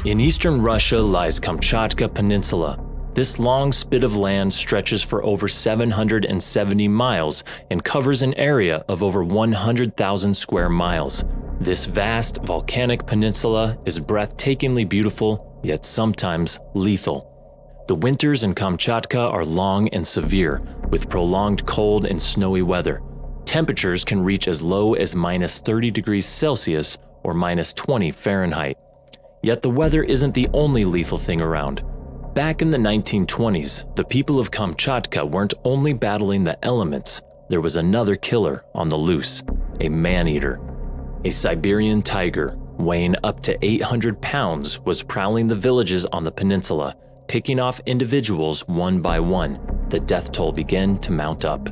In eastern Russia lies Kamchatka Peninsula. This long spit of land stretches for over 770 miles and covers an area of over 100,000 square miles. This vast volcanic peninsula is breathtakingly beautiful, yet sometimes lethal. The winters in Kamchatka are long and severe, with prolonged cold and snowy weather. Temperatures can reach as low as minus 30 degrees Celsius or minus 20 Fahrenheit. Yet the weather isn't the only lethal thing around. Back in the 1920s, the people of Kamchatka weren't only battling the elements, there was another killer on the loose, a man-eater. A Siberian tiger, weighing up to 800 pounds, was prowling the villages on the peninsula, picking off individuals one by one. The death toll began to mount up.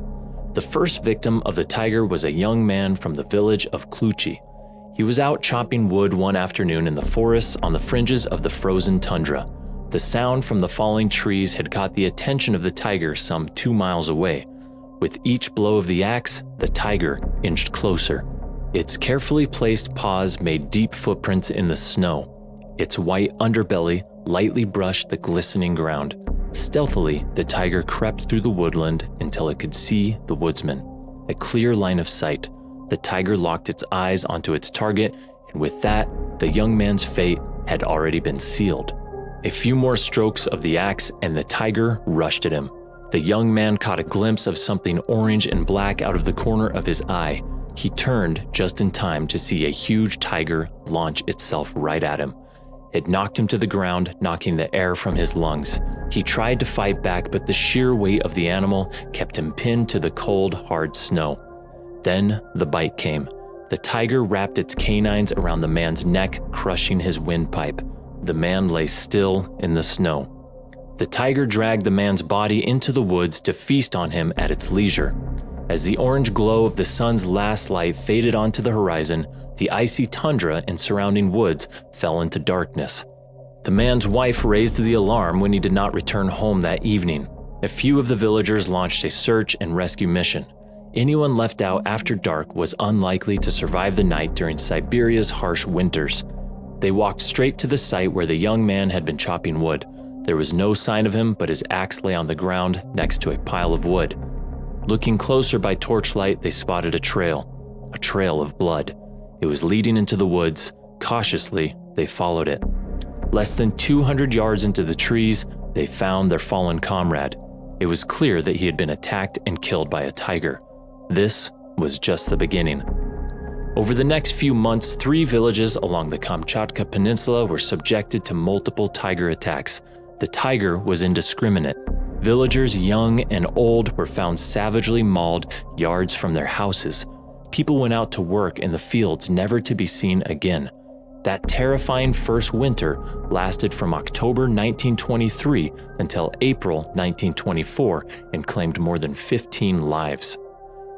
The first victim of the tiger was a young man from the village of Kluchi. He was out chopping wood one afternoon in the forests on the fringes of the frozen tundra. The sound from the falling trees had caught the attention of the tiger some 2 miles away. With each blow of the axe, the tiger inched closer. Its carefully placed paws made deep footprints in the snow. Its white underbelly lightly brushed the glistening ground. Stealthily, the tiger crept through the woodland until it could see the woodsman. A clear line of sight. The tiger locked its eyes onto its target, and with that, the young man's fate had already been sealed. A few more strokes of the axe and the tiger rushed at him. The young man caught a glimpse of something orange and black out of the corner of his eye. He turned just in time to see a huge tiger launch itself right at him. It knocked him to the ground, knocking the air from his lungs. He tried to fight back, but the sheer weight of the animal kept him pinned to the cold, hard snow. Then the bite came. The tiger wrapped its canines around the man's neck, crushing his windpipe. The man lay still in the snow. The tiger dragged the man's body into the woods to feast on him at its leisure. As the orange glow of the sun's last light faded onto the horizon, the icy tundra and surrounding woods fell into darkness. The man's wife raised the alarm when he did not return home that evening. A few of the villagers launched a search and rescue mission. Anyone left out after dark was unlikely to survive the night during Siberia's harsh winters. They walked straight to the site where the young man had been chopping wood. There was no sign of him, but his axe lay on the ground next to a pile of wood. Looking closer by torchlight, they spotted a trail of blood. It was leading into the woods. Cautiously, they followed it. Less than 200 yards into the trees, they found their fallen comrade. It was clear that he had been attacked and killed by a tiger. This was just the beginning. Over the next few months, 3 villages along the Kamchatka Peninsula were subjected to multiple tiger attacks. The tiger was indiscriminate. Villagers, young and old, were found savagely mauled yards from their houses. People went out to work in the fields, never to be seen again. That terrifying first winter lasted from October 1923 until April 1924 and claimed more than 15 lives.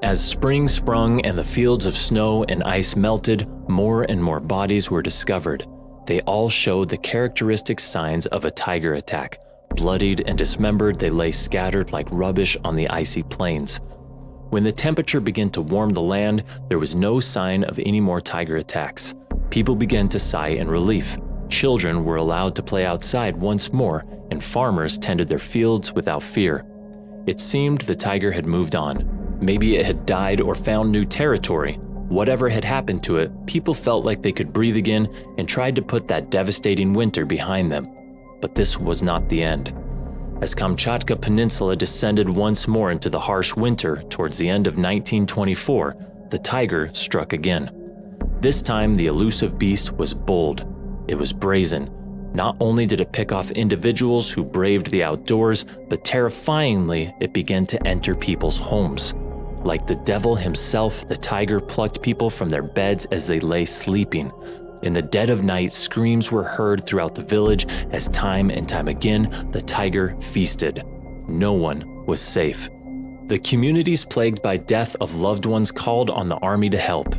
As spring sprung and the fields of snow and ice melted, more and more bodies were discovered. They all showed the characteristic signs of a tiger attack. Bloodied and dismembered, they lay scattered like rubbish on the icy plains. When the temperature began to warm the land, there was no sign of any more tiger attacks. People began to sigh in relief. Children were allowed to play outside once more, and farmers tended their fields without fear. It seemed the tiger had moved on. Maybe it had died or found new territory. Whatever had happened to it, people felt like they could breathe again and tried to put that devastating winter behind them. But this was not the end. As Kamchatka Peninsula descended once more into the harsh winter towards the end of 1924, the tiger struck again. This time, the elusive beast was bold. It was brazen. Not only did it pick off individuals who braved the outdoors, but terrifyingly, it began to enter people's homes. Like the devil himself, the tiger plucked people from their beds as they lay sleeping. In the dead of night, screams were heard throughout the village as time and time again, the tiger feasted. No one was safe. The communities plagued by death of loved ones called on the army to help.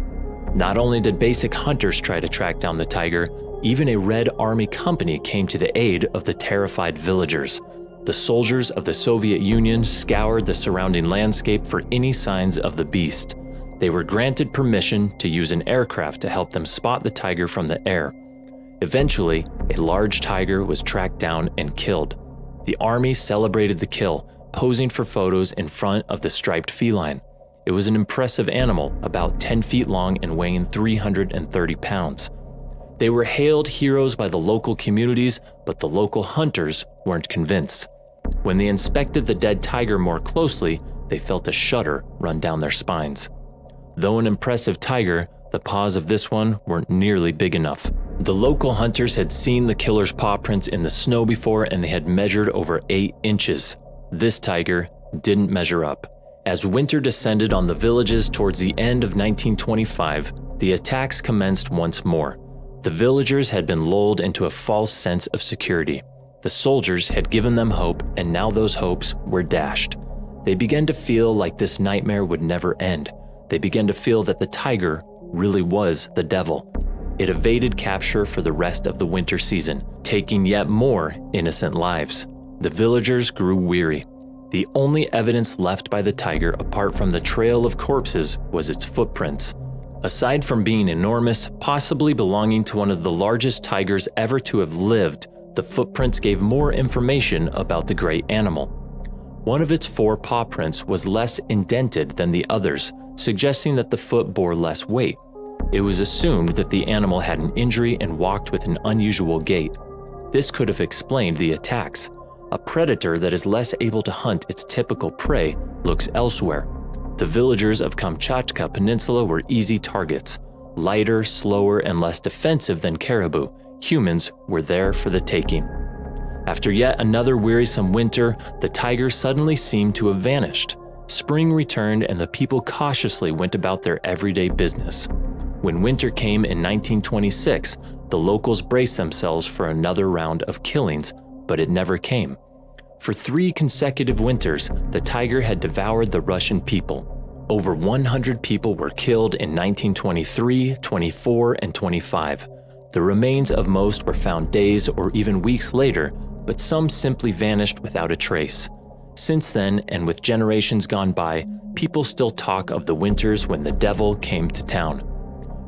Not only did basic hunters try to track down the tiger, even a Red Army company came to the aid of the terrified villagers. The soldiers of the Soviet Union scoured the surrounding landscape for any signs of the beast. They were granted permission to use an aircraft to help them spot the tiger from the air. Eventually, a large tiger was tracked down and killed. The army celebrated the kill, posing for photos in front of the striped feline. It was an impressive animal, about 10 feet long and weighing 330 pounds. They were hailed heroes by the local communities, but the local hunters weren't convinced. When they inspected the dead tiger more closely, they felt a shudder run down their spines. Though an impressive tiger, the paws of this one weren't nearly big enough. The local hunters had seen the killer's paw prints in the snow before, and they had measured over 8 inches. This tiger didn't measure up. As winter descended on the villages towards the end of 1925, the attacks commenced once more. The villagers had been lulled into a false sense of security. The soldiers had given them hope, and now those hopes were dashed. They began to feel like this nightmare would never end. They began to feel that the tiger really was the devil. It evaded capture for the rest of the winter season, taking yet more innocent lives. The villagers grew weary. The only evidence left by the tiger, apart from the trail of corpses, was its footprints. Aside from being enormous, possibly belonging to one of the largest tigers ever to have lived, the footprints gave more information about the great animal. One of its 4 paw prints was less indented than the others, suggesting that the foot bore less weight. It was assumed that the animal had an injury and walked with an unusual gait. This could have explained the attacks. A predator that is less able to hunt its typical prey looks elsewhere. The villagers of Kamchatka Peninsula were easy targets. Lighter, slower, and less defensive than caribou, humans were there for the taking. After yet another wearisome winter, the tiger suddenly seemed to have vanished. Spring returned and the people cautiously went about their everyday business. When winter came in 1926, the locals braced themselves for another round of killings, but it never came. For 3 consecutive winters, the tiger had devoured the Russian people. Over 100 people were killed in 1923, 24, and 25. The remains of most were found days or even weeks later, but some simply vanished without a trace. Since then, and with generations gone by, people still talk of the winters when the devil came to town.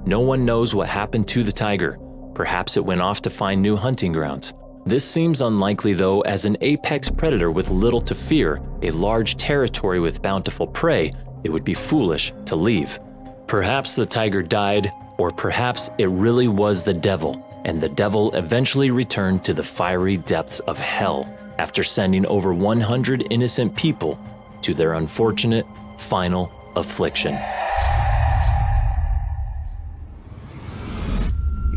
No one knows what happened to the tiger. Perhaps it went off to find new hunting grounds. This seems unlikely though, as an apex predator with little to fear, a large territory with bountiful prey, it would be foolish to leave. Perhaps the tiger died, or perhaps it really was the devil, and the devil eventually returned to the fiery depths of hell after sending over 100 innocent people to their unfortunate final affliction.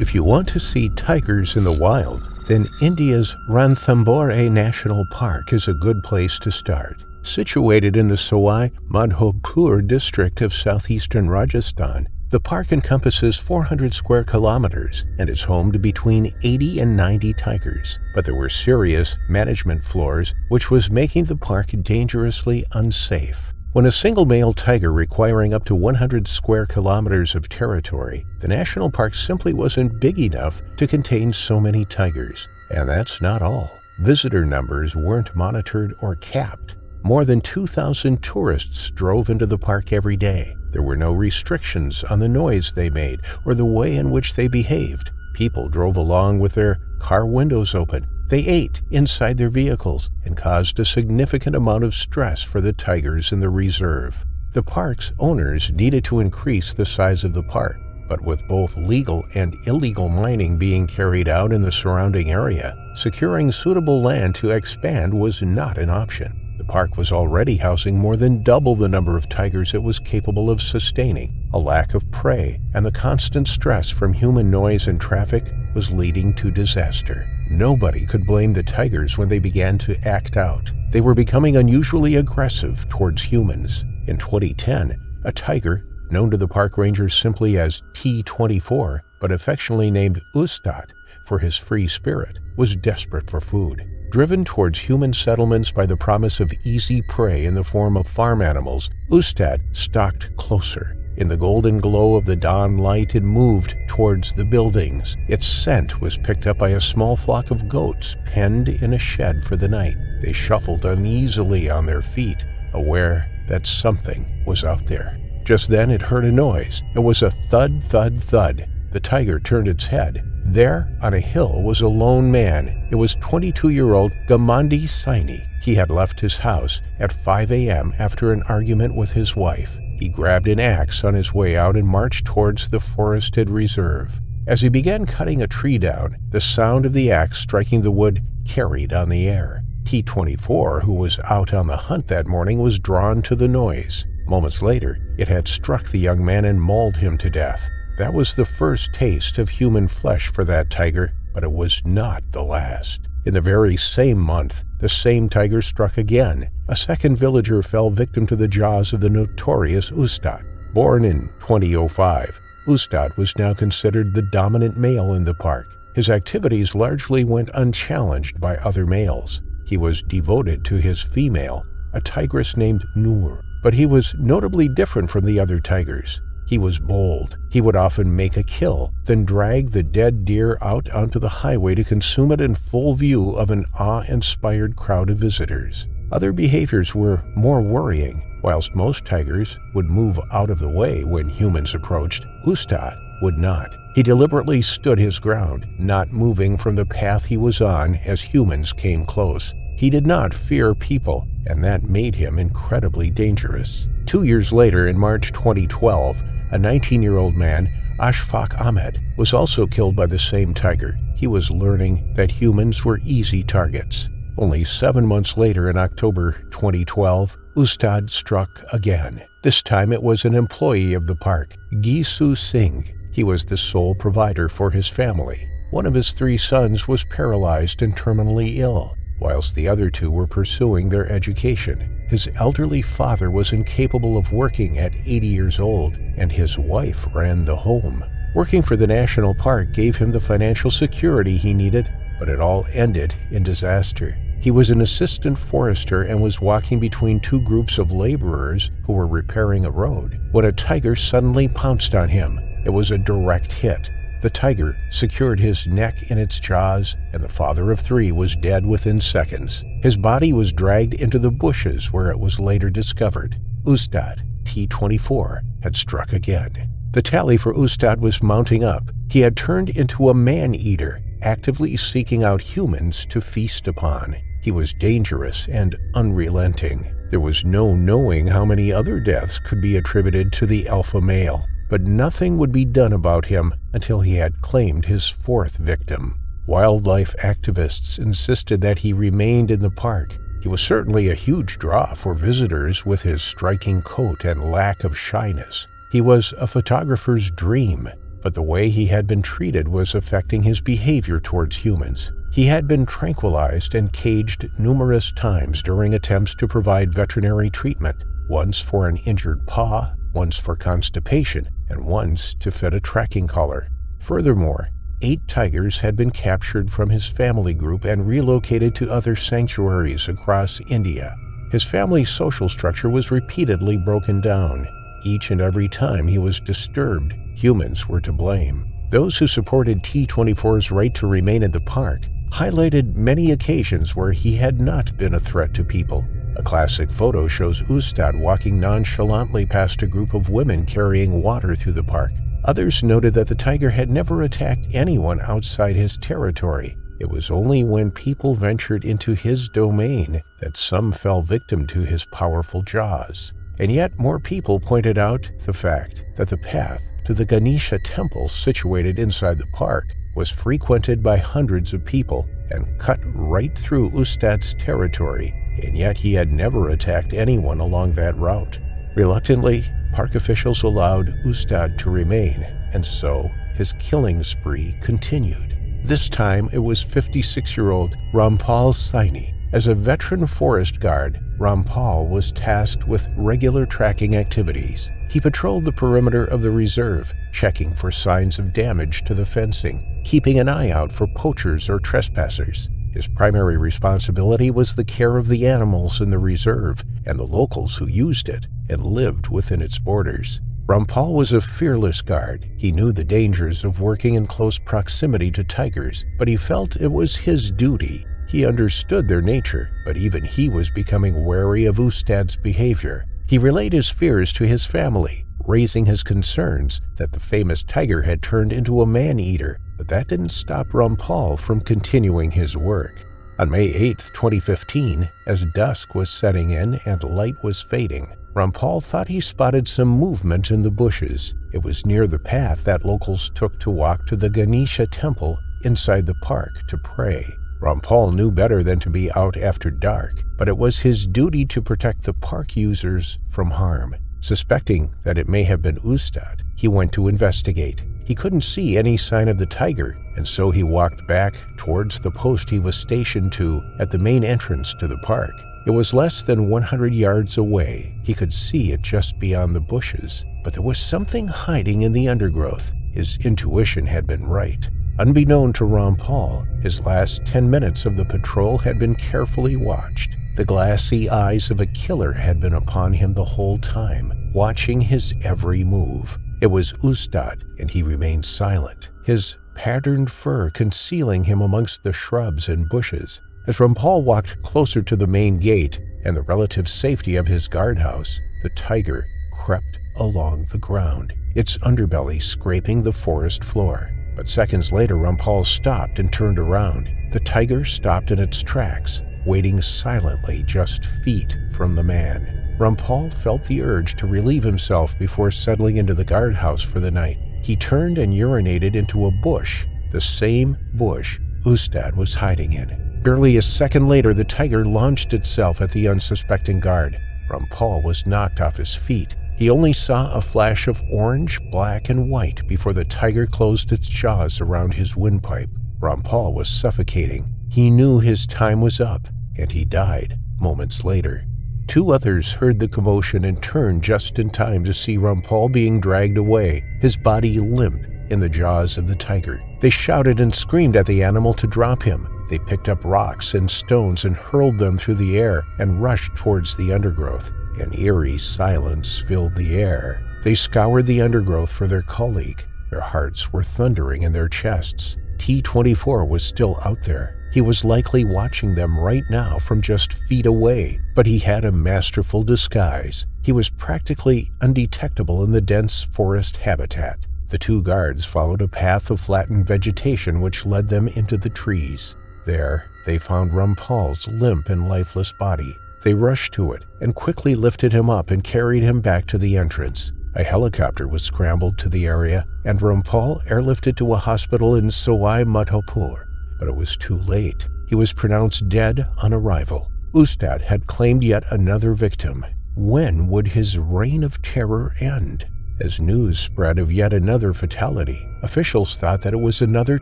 If you want to see tigers in the wild, then India's Ranthambore National Park is a good place to start. Situated in the Sawai Madhopur district of southeastern Rajasthan, the park encompasses 400 square kilometers and is home to between 80 and 90 tigers. But there were serious management flaws, which was making the park dangerously unsafe. When a single male tiger requiring up to 100 square kilometers of territory, the national park simply wasn't big enough to contain so many tigers. And that's not all. Visitor numbers weren't monitored or capped. More than 2,000 tourists drove into the park every day. There were no restrictions on the noise they made or the way in which they behaved. People drove along with their car windows open. They ate inside their vehicles and caused a significant amount of stress for the tigers in the reserve. The park's owners needed to increase the size of the park, but with both legal and illegal mining being carried out in the surrounding area, securing suitable land to expand was not an option. The park was already housing more than double the number of tigers it was capable of sustaining. A lack of prey and the constant stress from human noise and traffic was leading to disaster. Nobody could blame the tigers when they began to act out. They were becoming unusually aggressive towards humans. In 2010, a tiger, known to the park rangers simply as T24, but affectionately named Ustad for his free spirit, was desperate for food. Driven towards human settlements by the promise of easy prey in the form of farm animals, Ustad stalked closer. In the golden glow of the dawn light, it moved towards the buildings. Its scent was picked up by a small flock of goats penned in a shed for the night. They shuffled uneasily on their feet, aware that something was out there. Just then it heard a noise. It was a thud, thud, thud. The tiger turned its head. There, on a hill, was a lone man. It was 22-year-old Gamandi Saini. He had left his house at 5 a.m. after an argument with his wife. He grabbed an axe on his way out and marched towards the forested reserve. As he began cutting a tree down, the sound of the axe striking the wood carried on the air. T-24, who was out on the hunt that morning, was drawn to the noise. Moments later, it had struck the young man and mauled him to death. That was the first taste of human flesh for that tiger, but it was not the last. In the very same month, the same tiger struck again. A second villager fell victim to the jaws of the notorious Ustad. Born in 2005, Ustad was now considered the dominant male in the park. His activities largely went unchallenged by other males. He was devoted to his female, a tigress named Noor, but he was notably different from the other tigers. He was bold. He would often make a kill, then drag the dead deer out onto the highway to consume it in full view of an awe-inspired crowd of visitors. Other behaviors were more worrying. Whilst most tigers would move out of the way when humans approached, Ustad would not. He deliberately stood his ground, not moving from the path he was on as humans came close. He did not fear people, and that made him incredibly dangerous. 2 years later, in March 2012, a 19-year-old man, Ashfaq Ahmed, was also killed by the same tiger. He was learning that humans were easy targets. Only 7 months later, in October 2012, Ustad struck again. This time it was an employee of the park, Gisu Singh. He was the sole provider for his family. One of his 3 sons was paralyzed and terminally ill, whilst the other 2 were pursuing their education. His elderly father was incapable of working at 80 years old, and his wife ran the home. Working for the national park gave him the financial security he needed, but it all ended in disaster. He was an assistant forester and was walking between 2 groups of laborers who were repairing a road when a tiger suddenly pounced on him. It was a direct hit. The tiger secured his neck in its jaws, and the father of 3 was dead within seconds. His body was dragged into the bushes where it was later discovered. Ustad, T-24, had struck again. The tally for Ustad was mounting up. He had turned into a man-eater, actively seeking out humans to feast upon. He was dangerous and unrelenting. There was no knowing how many other deaths could be attributed to the alpha male, but nothing would be done about him until he had claimed his 4th victim. Wildlife activists insisted that he remained in the park. He was certainly a huge draw for visitors with his striking coat and lack of shyness. He was a photographer's dream, but the way he had been treated was affecting his behavior towards humans. He had been tranquilized and caged numerous times during attempts to provide veterinary treatment, once for an injured paw, once for constipation, and once to fit a tracking collar. Furthermore, 8 tigers had been captured from his family group and relocated to other sanctuaries across India. His family's social structure was repeatedly broken down. Each and every time he was disturbed, humans were to blame. Those who supported T-24's right to remain in the park highlighted many occasions where he had not been a threat to people. A classic photo shows Ustad walking nonchalantly past a group of women carrying water through the park. Others noted that the tiger had never attacked anyone outside his territory. It was only when people ventured into his domain that some fell victim to his powerful jaws. And yet more people pointed out the fact that the path to the Ganesha temple situated inside the park was frequented by hundreds of people and cut right through Ustad's territory, and yet he had never attacked anyone along that route. Reluctantly, park officials allowed Ustad to remain, and so his killing spree continued. This time it was 56-year-old Rampal Saini. As a veteran forest guard, Rampal was tasked with regular tracking activities. He patrolled the perimeter of the reserve, checking for signs of damage to the fencing, keeping an eye out for poachers or trespassers. His primary responsibility was the care of the animals in the reserve and the locals who used it and lived within its borders. Rampal was a fearless guard. He knew the dangers of working in close proximity to tigers, but he felt it was his duty. He understood their nature, but even he was becoming wary of Ustad's behavior. He relayed his fears to his family, raising his concerns that the famous tiger had turned into a man-eater, but that didn't stop Rampal from continuing his work. On May 8, 2015, as dusk was setting in and light was fading, Rampal thought he spotted some movement in the bushes. It was near the path that locals took to walk to the Ganesha temple inside the park to pray. Rampal knew better than to be out after dark, but it was his duty to protect the park users from harm. Suspecting that it may have been Ustad, he went to investigate. He couldn't see any sign of the tiger, and so he walked back towards the post he was stationed to at the main entrance to the park. It was less than 100 yards away. He could see it just beyond the bushes, but there was something hiding in the undergrowth. His intuition had been right. Unbeknown to Rampal, his last 10 minutes of the patrol had been carefully watched. The glassy eyes of a killer had been upon him the whole time, watching his every move. It was Ustad, and he remained silent, his patterned fur concealing him amongst the shrubs and bushes. As Rampal walked closer to the main gate and the relative safety of his guardhouse, the tiger crept along the ground, its underbelly scraping the forest floor. But seconds later, Rampal stopped and turned around. The tiger stopped in its tracks, waiting silently just feet from the man. Rampal felt the urge to relieve himself before settling into the guardhouse for the night. He turned and urinated into a bush, the same bush Ustad was hiding in. Barely a second later, the tiger launched itself at the unsuspecting guard. Rampal was knocked off his feet. He only saw a flash of orange, black, and white before the tiger closed its jaws around his windpipe. Rampal was suffocating. He knew his time was up, and he died moments later. Two others heard the commotion and turned just in time to see Rampal being dragged away, his body limp in the jaws of the tiger. They shouted and screamed at the animal to drop him. They picked up rocks and stones and hurled them through the air and rushed towards the undergrowth. An eerie silence filled the air. They scoured the undergrowth for their colleague. Their hearts were thundering in their chests. T-24 was still out there. He was likely watching them right now from just feet away, but he had a masterful disguise. He was practically undetectable in the dense forest habitat. The two guards followed a path of flattened vegetation which led them into the trees. There, they found Rampal's limp and lifeless body. They rushed to it and quickly lifted him up and carried him back to the entrance. A helicopter was scrambled to the area, and Rampal airlifted to a hospital in Sawai Madhopur. But it was too late. He was pronounced dead on arrival. Ustad had claimed yet another victim. When would his reign of terror end? As news spread of yet another fatality, officials thought that it was another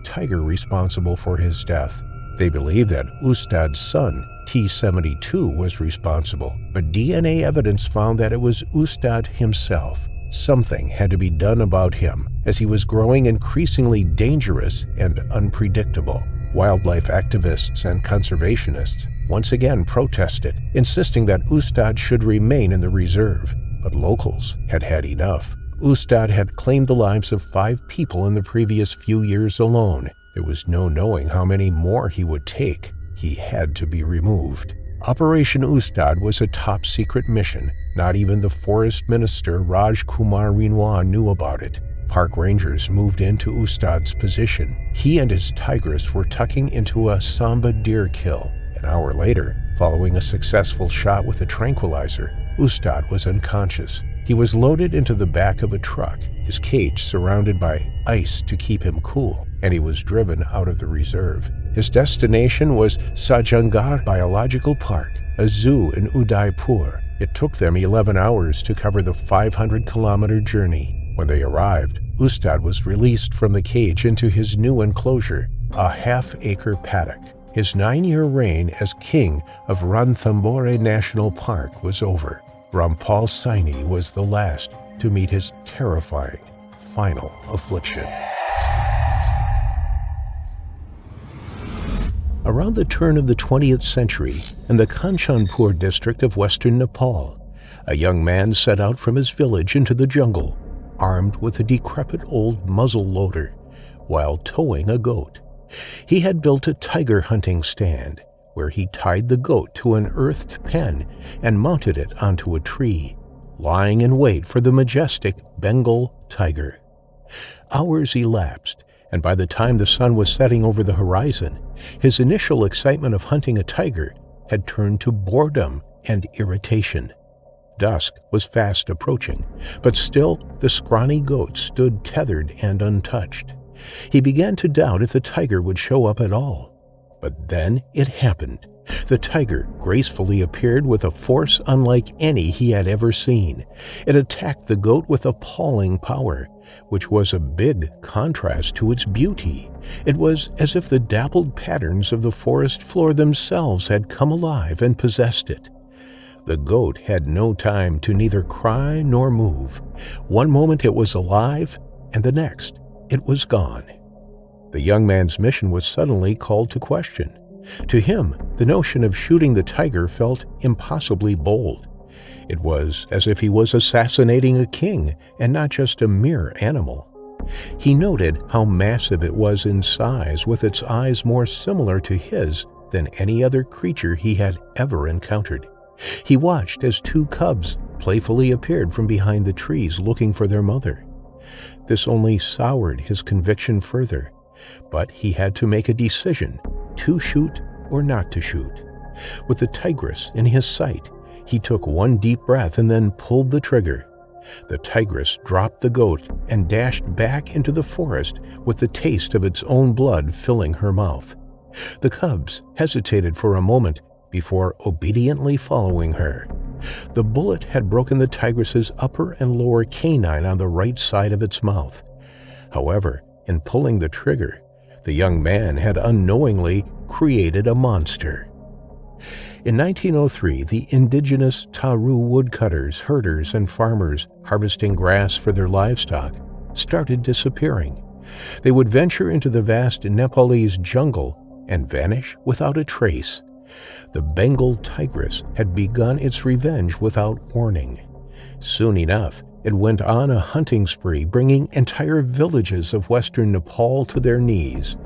tiger responsible for his death. They believed that Ustad's son, T-72, was responsible, but DNA evidence found that it was Ustad himself. Something had to be done about him, as he was growing increasingly dangerous and unpredictable. Wildlife activists and conservationists once again protested, insisting that Ustad should remain in the reserve. But locals had had enough. Ustad had claimed the lives of 5 people in the previous few years alone. There was no knowing how many more he would take. He had to be removed. Operation Ustad was a top-secret mission. Not even the forest minister Raj Kumar Renoir knew about it. Park rangers moved into Ustad's position. He and his tigress were tucking into a Samba deer kill. An hour later, following a successful shot with a tranquilizer, Ustad was unconscious. He was loaded into the back of a truck, his cage surrounded by ice to keep him cool, and he was driven out of the reserve. His destination was Sajangar Biological Park, a zoo in Udaipur. It took them 11 hours to cover the 500-kilometer journey. When they arrived, Ustad was released from the cage into his new enclosure, a half-acre paddock. His 9-year reign as king of Ranthambore National Park was over. Rampal Saini was the last to meet his terrifying final affliction. Around the turn of the 20th century, in the Kanchanpur district of western Nepal, a young man set out from his village into the jungle, armed with a decrepit old muzzle loader, while towing a goat. He had built a tiger hunting stand, where he tied the goat to an earthed pen and mounted it onto a tree. lying in wait for the majestic Bengal tiger. Hours elapsed, and by the time the sun was setting over the horizon, his initial excitement of hunting a tiger had turned to boredom and irritation. Dusk was fast approaching, but still the scrawny goat stood tethered and untouched. He began to doubt if the tiger would show up at all. But then it happened. The tiger gracefully appeared with a force unlike any he had ever seen. It attacked the goat with appalling power, which was a big contrast to its beauty. It was as if the dappled patterns of the forest floor themselves had come alive and possessed it. The goat had no time to neither cry nor move. One moment it was alive, and the next it was gone. The young man's mission was suddenly called to question. To him, the notion of shooting the tiger felt impossibly bold. It was as if he was assassinating a king and not just a mere animal. He noted how massive it was in size, with its eyes more similar to his than any other creature he had ever encountered. He watched as two cubs playfully appeared from behind the trees looking for their mother. This only soured his conviction further, but he had to make a decision, to shoot or not to shoot. With the tigress in his sight, he took one deep breath and then pulled the trigger. The tigress dropped the goat and dashed back into the forest with the taste of its own blood filling her mouth. The cubs hesitated for a moment before obediently following her. The bullet had broken the tigress's upper and lower canine on the right side of its mouth. However, in pulling the trigger, the young man had unknowingly created a monster. In 1903, the indigenous Taru woodcutters, herders, and farmers harvesting grass for their livestock started disappearing. They would venture into the vast Nepalese jungle and vanish without a trace. The Bengal tigress had begun its revenge without warning. Soon enough, it went on a hunting spree, bringing entire villages of western Nepal to their knees.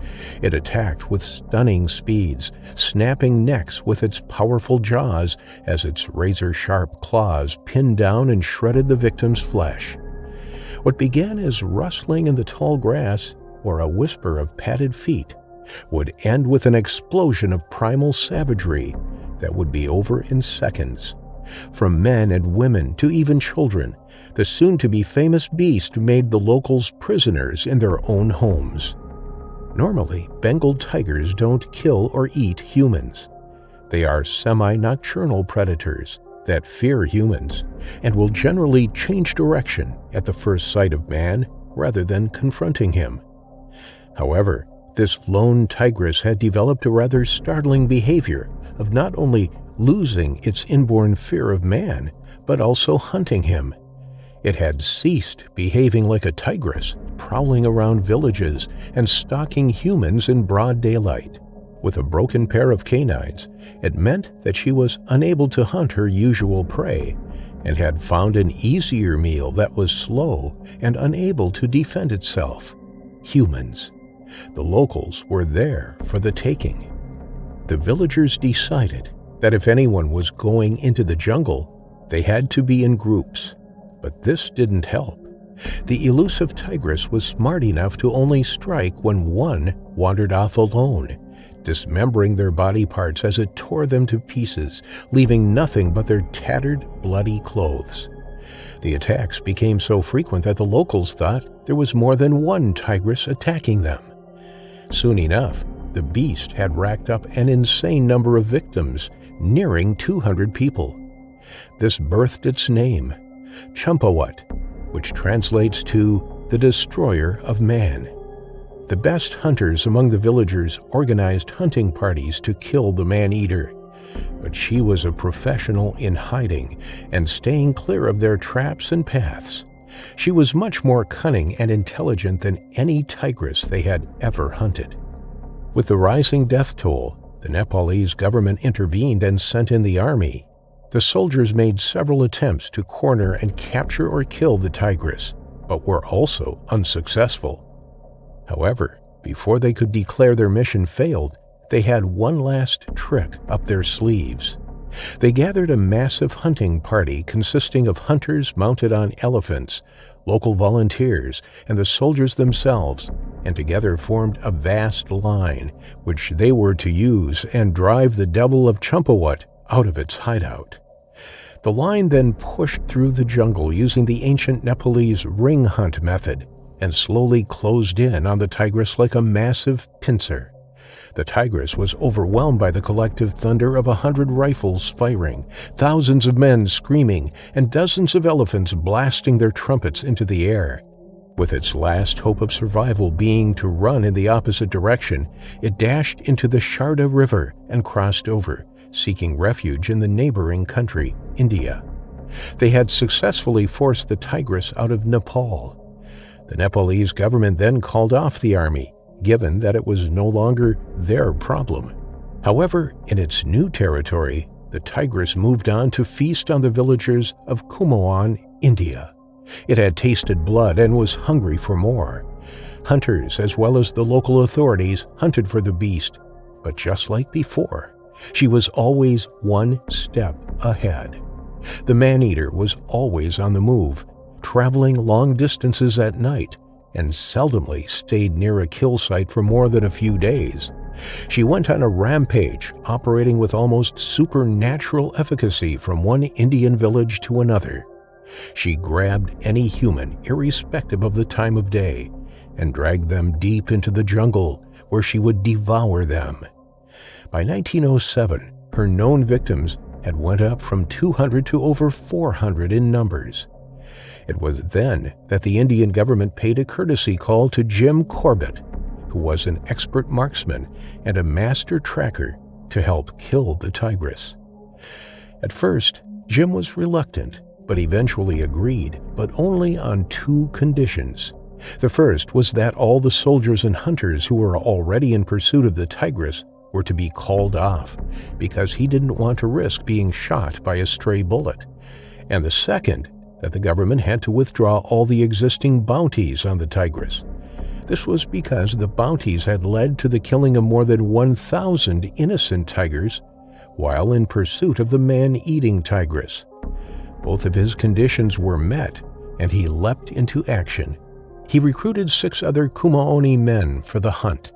It attacked with stunning speeds, snapping necks with its powerful jaws as its razor-sharp claws pinned down and shredded the victim's flesh. What began as rustling in the tall grass or a whisper of padded feet would end with an explosion of primal savagery that would be over in seconds. From men and women to even children, the soon-to-be famous beast made the locals prisoners in their own homes. Normally, Bengal tigers don't kill or eat humans. They are semi-nocturnal predators that fear humans and will generally change direction at the first sight of man rather than confronting him. However, this lone tigress had developed a rather startling behavior of not only losing its inborn fear of man, but also hunting him. It had ceased behaving like a tigress, prowling around villages and stalking humans in broad daylight. With a broken pair of canines, it meant that she was unable to hunt her usual prey and had found an easier meal that was slow and unable to defend itself: humans. The locals were there for the taking. The villagers decided that if anyone was going into the jungle, they had to be in groups. But this didn't help. The elusive tigress was smart enough to only strike when one wandered off alone, dismembering their body parts as it tore them to pieces, leaving nothing but their tattered, bloody clothes. The attacks became so frequent that the locals thought there was more than one tigress attacking them. Soon enough, the beast had racked up an insane number of victims, nearing 200 people. This birthed its name, Champawat, which translates to the destroyer of man. The best hunters among the villagers organized hunting parties to kill the man-eater, but she was a professional in hiding and staying clear of their traps and paths. She was much more cunning and intelligent than any tigress they had ever hunted. With the rising death toll, the Nepalese government intervened and sent in the army. The soldiers made several attempts to corner and capture or kill the tigress, but were also unsuccessful. However, before they could declare their mission failed, they had one last trick up their sleeves. They gathered a massive hunting party consisting of hunters mounted on elephants, local volunteers, and the soldiers themselves, and together formed a vast line, which they were to use and drive the devil of Champawat out of its hideout. The line then pushed through the jungle using the ancient Nepalese ring hunt method and slowly closed in on the tigress like a massive pincer. The tigress was overwhelmed by the collective thunder of 100 rifles firing, thousands of men screaming, and dozens of elephants blasting their trumpets into the air. With its last hope of survival being to run in the opposite direction, it dashed into the Sharda River and crossed over, seeking refuge in the neighboring country, India. They had successfully forced the tigress out of Nepal. The Nepalese government then called off the army, given that it was no longer their problem. However, in its new territory, the tigress moved on to feast on the villagers of Kumaon, India. It had tasted blood and was hungry for more. Hunters, as well as the local authorities, hunted for the beast, but just like before, she was always one step ahead. The man-eater was always on the move, traveling long distances at night, and seldomly stayed near a kill site for more than a few days. She went on a rampage, operating with almost supernatural efficacy from one Indian village to another. She grabbed any human, irrespective of the time of day, and dragged them deep into the jungle, where she would devour them. By 1907, her known victims had went up from 200 to over 400 in numbers. It was then that the Indian government paid a courtesy call to Jim Corbett, who was an expert marksman and a master tracker, to help kill the tigress. At first, Jim was reluctant, but eventually agreed, but only on two conditions. The first was that all the soldiers and hunters who were already in pursuit of the tigress were to be called off, because he didn't want to risk being shot by a stray bullet. And the second, that the government had to withdraw all the existing bounties on the tigress. This was because the bounties had led to the killing of more than 1,000 innocent tigers while in pursuit of the man-eating tigress. Both of his conditions were met, and he leapt into action. He recruited 6 other Kumaoni men for the hunt,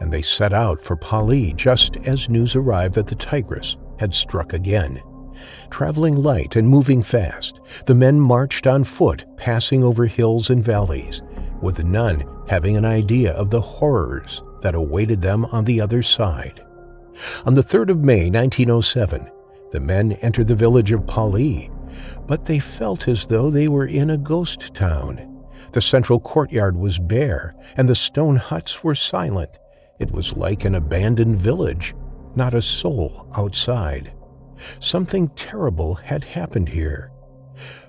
and they set out for Pali just as news arrived that the tigress had struck again. Traveling light and moving fast, the men marched on foot, passing over hills and valleys, with none having an idea of the horrors that awaited them on the other side. On the 3rd of May, 1907, the men entered the village of Pali, but they felt as though they were in a ghost town. The central courtyard was bare, and the stone huts were silent. It was like an abandoned village, not a soul outside. Something terrible had happened here.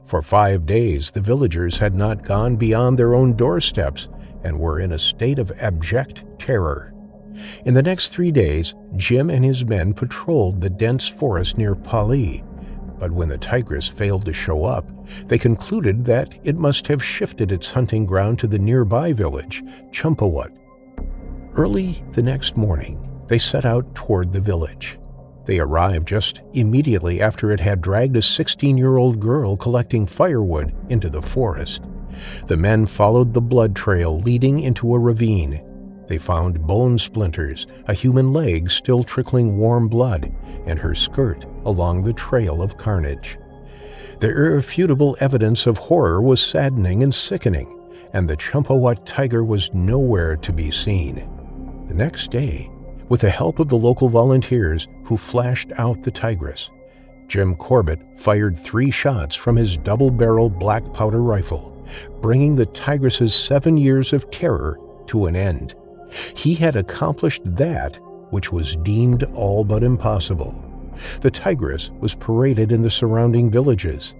For 5 days, the villagers had not gone beyond their own doorsteps and were in a state of abject terror. In the next 3 days, Jim and his men patrolled the dense forest near Pali, but when the tigress failed to show up, they concluded that it must have shifted its hunting ground to the nearby village, Champawat. Early the next morning, they set out toward the village. They arrived just immediately after it had dragged a 16-year-old girl collecting firewood into the forest. The men followed the blood trail leading into a ravine. They found bone splinters, a human leg still trickling warm blood, and her skirt along the trail of carnage. The irrefutable evidence of horror was saddening and sickening, and the Champawat tiger was nowhere to be seen. The next day, with the help of the local volunteers who flashed out the tigress, Jim Corbett fired 3 shots from his double-barrel black powder rifle, bringing the tigress's 7 years of terror to an end. He had accomplished that which was deemed all but impossible. The tigress was paraded in the surrounding villages,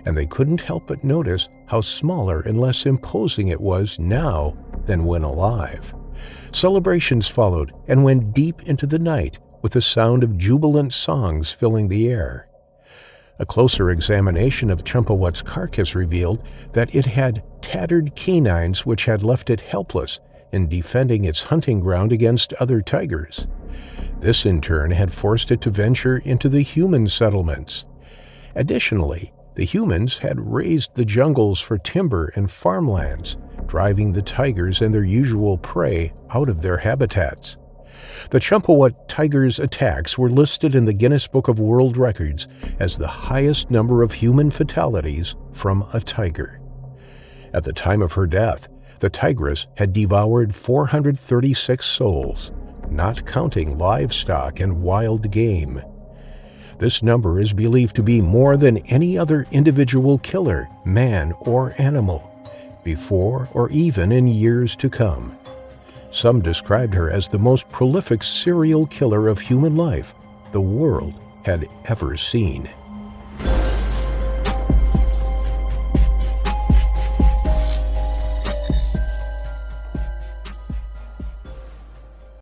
and they couldn't help but notice how smaller and less imposing it was now than when alive. Celebrations followed and went deep into the night, with the sound of jubilant songs filling the air. A closer examination of Champawat's carcass revealed that it had tattered canines which had left it helpless in defending its hunting ground against other tigers. This in turn had forced it to venture into the human settlements. Additionally, the humans had razed the jungles for timber and farmlands, driving the tigers and their usual prey out of their habitats. The Champawat Tigress attacks were listed in the Guinness Book of World Records as the highest number of human fatalities from a tiger. At the time of her death, the tigress had devoured 436 souls, not counting livestock and wild game. This number is believed to be more than any other individual killer, man or animal, before or even in years to come. Some described her as the most prolific serial killer of human life the world had ever seen.